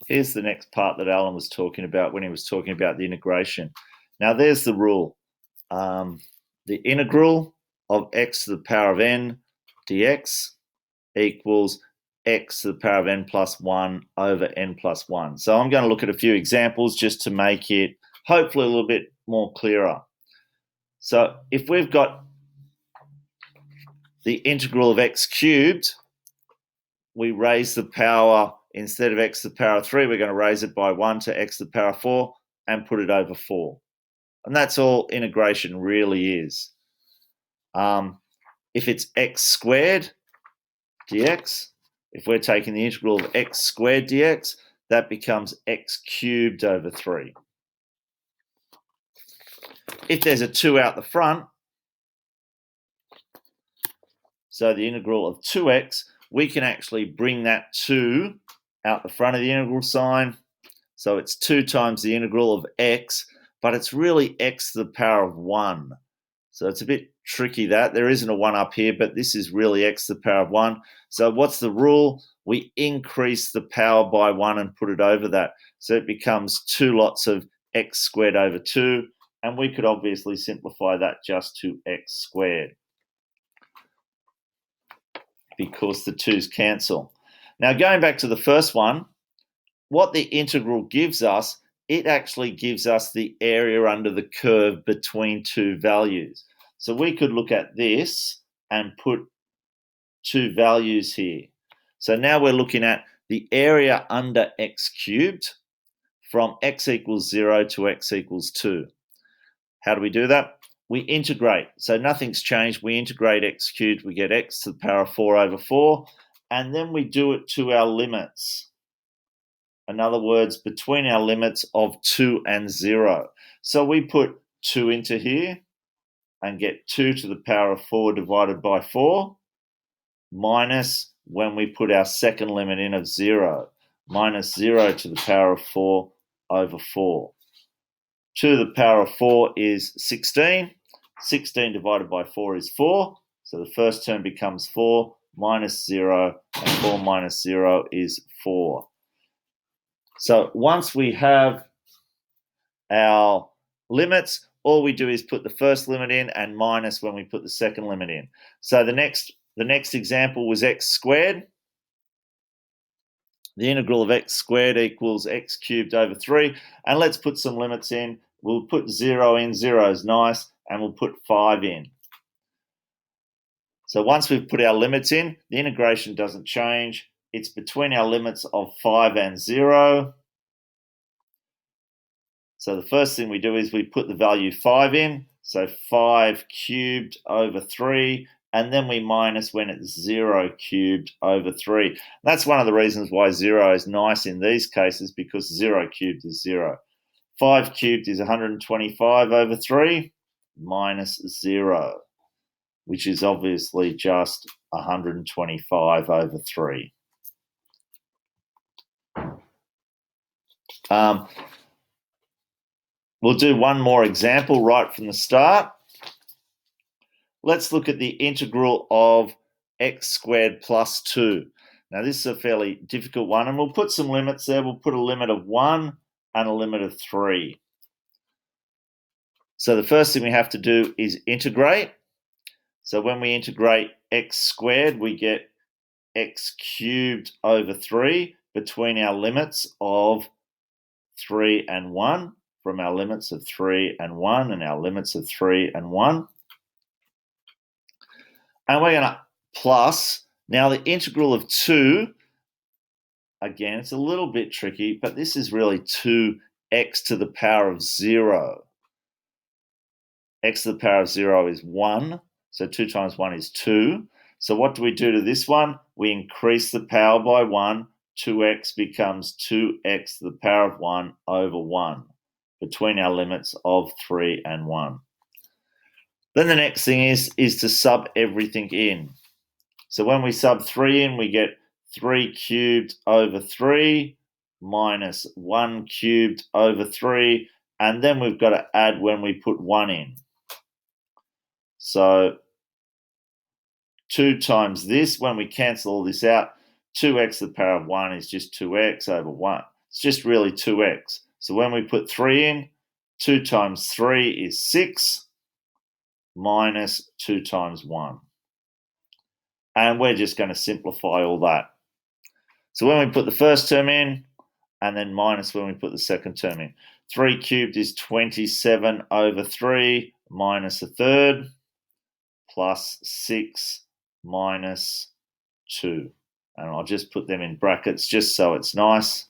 Here's the next part that Alan was talking about when he was talking about the integration. Now, there's the rule. The integral of x to the power of n dx equals x to the power of n plus 1 over n plus 1. So I'm going to look at a few examples just to make it hopefully a little bit more clearer. So if we've got the integral of x cubed, we raise the power, instead of x to the power of 3, we're going to raise it by 1 to x to the power of 4 and put it over 4. And that's all integration really is. If it's x squared dx, if we're taking the integral of x squared dx, that becomes x cubed over 3. If there's a 2 out the front, so the integral of 2x, we can actually bring that 2 out the front of the integral sign. So it's 2 times the integral of x, but it's really x to the power of 1. So it's a bit tricky that. There isn't a 1 up here, but this is really x to the power of 1. So what's the rule? We increase the power by 1 and put it over that. So it becomes 2 lots of x squared over 2, and we could obviously simplify that just to x squared because the 2's cancel. Now, going back to the first one, what the integral gives us, it actually gives us the area under the curve between two values. So we could look at this and put two values here. So now we're looking at the area under x cubed from x equals 0 to x equals 2. How do we do that? We integrate. So nothing's changed. We integrate x cubed. We get x to the power of 4 over 4. And then we do it to our limits. In other words, between our limits of 2 and 0. So we put 2 into here and get 2 to the power of 4 divided by 4, minus when we put our second limit in of 0, minus 0 to the power of 4 over 4. 2 to the power of 4 is 16. 16 divided by 4 is 4. So the first term becomes 4 minus 0, and 4 minus 0 is 4. So once we have our limits, all we do is put the first limit in and minus when we put the second limit in. So the next example was x squared. The integral of x squared equals x cubed over 3. And let's put some limits in. We'll put 0 in. 0 is nice. And we'll put 5 in. So once we've put our limits in, the integration doesn't change. It's between our limits of 5 and 0. So the first thing we do is we put the value 5 in. So 5 cubed over 3. And then we minus when it's 0 cubed over 3. That's one of the reasons why 0 is nice in these cases, because 0 cubed is 0. 5 cubed is 125 over 3 minus 0, which is obviously just 125 over 3. We'll do one more example right from the start. Let's look at the integral of x squared plus 2. Now, this is a fairly difficult one, and we'll put some limits there. We'll put a limit of 1 and a limit of 3. So the first thing we have to do is integrate. So when we integrate x squared, we get x cubed over 3 between our limits of 3 and 1, from our limits of 3 and 1 and our limits of 3 and 1. And we're going to plus, now the integral of 2, again, it's a little bit tricky, but this is really 2x to the power of 0. X to the power of 0 is 1, so 2 times 1 is 2. So what do we do to this one? We increase the power by 1. 2x becomes 2x to the power of 1 over 1, between our limits of 3 and 1. Then the next thing is to sub everything in. So when we sub 3 in, we get 3 cubed over 3 minus 1 cubed over 3, and then we've got to add when we put 1 in. So 2 times this, when we cancel all this out, 2x to the power of 1 is just 2x over 1. It's just really 2x. So when we put 3 in, 2 times 3 is 6 minus 2 times 1. And we're just going to simplify all that. So when we put the first term in, and then minus when we put the second term in. 3 cubed is 27 over 3 minus a third plus 6 minus 2. And I'll just put them in brackets just so it's nice.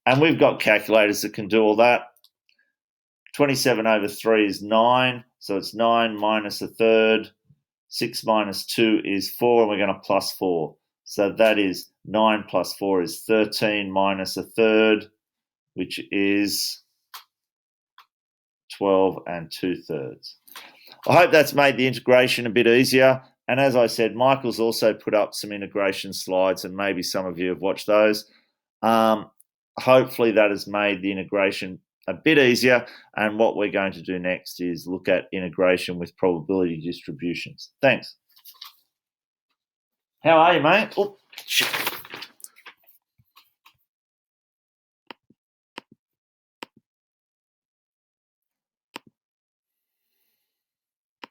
And we've got calculators that can do all that. 27 over 3 is 9, so it's 9 minus a third. 6 minus 2 is 4, and we're going to plus 4. So that is 9 plus 4 is 13 minus a third, which is 12 and 2/3. I hope that's made the integration a bit easier. And as I said, Michael's also put up some integration slides, and maybe some of you have watched those. Hopefully that has made the integration a bit easier. And what we're going to do next is look at integration with probability distributions. Thanks. How are you, mate? Oh.